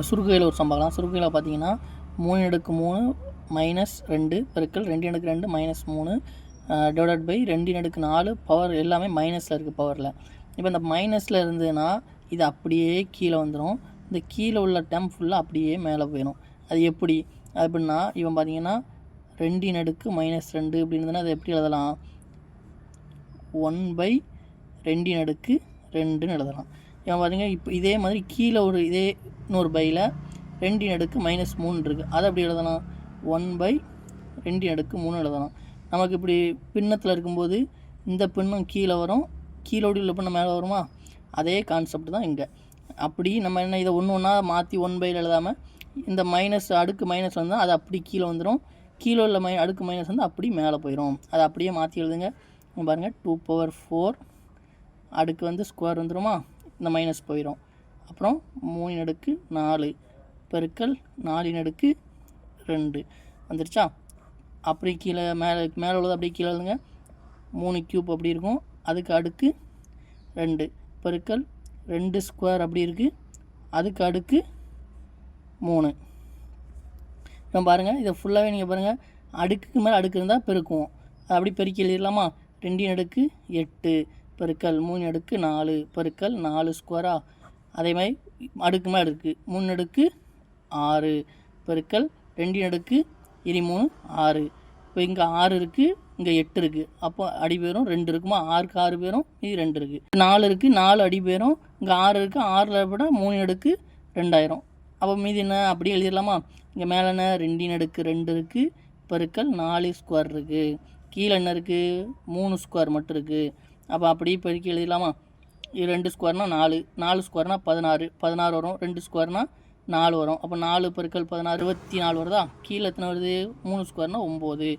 சுருக்குகையில் ஒரு சம் பார்க்கலாம். சுருக்குகையில் பார்த்தீங்கன்னா 3/3 மைனஸ் 2 பெருக்கல் 2/2 மைனஸ் 3 டிவைடட் பை 2/4 பவர் எல்லாமே மைனஸில் இருக்குது பவரில். இப்போ இந்த மைனஸில் இருந்ததுன்னா இது அப்படியே கீழே வந்துடும். இந்த கீழே உள்ள டேர்ம் ஃபுல்லாக அப்படியே மேலே போயிடும். அது எப்படி அப்படின்னா இவன் பார்த்தீங்கன்னா 2/-2 இப்படி இருந்ததுன்னா அதை எப்படி எழுதலாம்? 1/2/2ன்னு எழுதலாம். இவன் பார்த்தீங்க இப்போ இதே மாதிரி கீழே ஒரு இதே இன்னொரு பையில் 2/-3 இருக்குது. அதை அப்படி எழுதலாம் 1/2/3 எழுதலாம். நமக்கு இப்படி பின்னத்தில் இருக்கும்போது இந்த பின்னம் கீழே வரும், கீழோடி உள்ள பின்னம் மேலே வருமா? அதே கான்செப்ட் தான் இங்கே. அப்படி நம்ம என்ன இதை ஒன்று ஒன்றா மாற்றி 1/ல் எழுதாமல் இந்த மைனஸ் அடுக்கு மைனஸ் வந்தால் அது அப்படி கீழே வந்துடும், கீழே உள்ள அடுக்கு மைனஸ் வந்து அப்படி மேலே போயிடும். அதை அப்படியே மாற்றி எழுதுங்க. பாருங்கள் 2/4 அடுக்கு வந்து ஸ்கொயர் வந்துடுமா? இந்த மைனஸ் போயிடும். அப்புறம் 3/4 பெருக்கல் 4/2 வந்துருச்சா? அப்படி கீழே மேலே உள்ளது அப்படியே கீழே எழுதுங்க. 3³ அப்படி இருக்கும், அதுக்கு அடுக்கு 2 பெருக்கல் 2 ஸ்கொயர் அப்படி இருக்குது, அதுக்கு அடுக்கு 3. இப்போ பாருங்கள் இதை ஃபுல்லாகவே நீங்கள் பாருங்கள் அடுக்குக்கு மேலே அடுக்கு இருந்தால் பெருக்குவோம். அது அப்படி பெருக்கி எழுதிடலாமா? 2/8 பெருக்கல் 3/4 பெருக்கல் 4 ஸ்கொயரா? அதே மாதிரி அடுக்கு மேலே அடுக்கு 3/6 பெருக்கல் 2/3 6. இப்போ இங்கே 6 இருக்குது, இங்கே 8 இருக்குது. அப்போ அடி பேரும் 2 இருக்குமா? 6க்கு 6 பேரும், இது 2 இருக்குது. 4 இருக்குது, 4 அடி பேரும், இங்கே 6 இருக்குது, 6ல் விட 3/2 அப்போ மீதி என்ன அப்படியே எழுதிடலாமா? இங்கே மேலே என்ன 2/2 இருக்குது பெருக்கல் 4 ஸ்கொயர் இருக்குது, கீழே என்ன இருக்குது 3 ஸ்கொயர் மட்டும் இருக்குது. அப்போ அப்படியே பெருக்கி எழுதிடலாமா? இது 2 ஸ்கொயர்னால் 4, 4 ஸ்கொயர்னால் 16 வரும், 2 ஸ்கொயர்னால் 4 வரும். அப்போ 4 பெருக்கல் 16 24 வருதா? கீழே எத்தனை வருது? 3 ஸ்கொயர்னால் 9.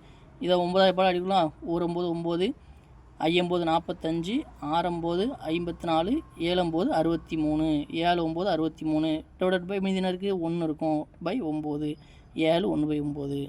இதை 9 எப்படி அடிக்கலாம்? 1 9 9, 5 9 45, 6 9 54, 7 9 63, 7 9 63 டிவைடட் பை மீதி என்ன இருக்குது? 1 இருக்கும் பை 9, 7 1/9.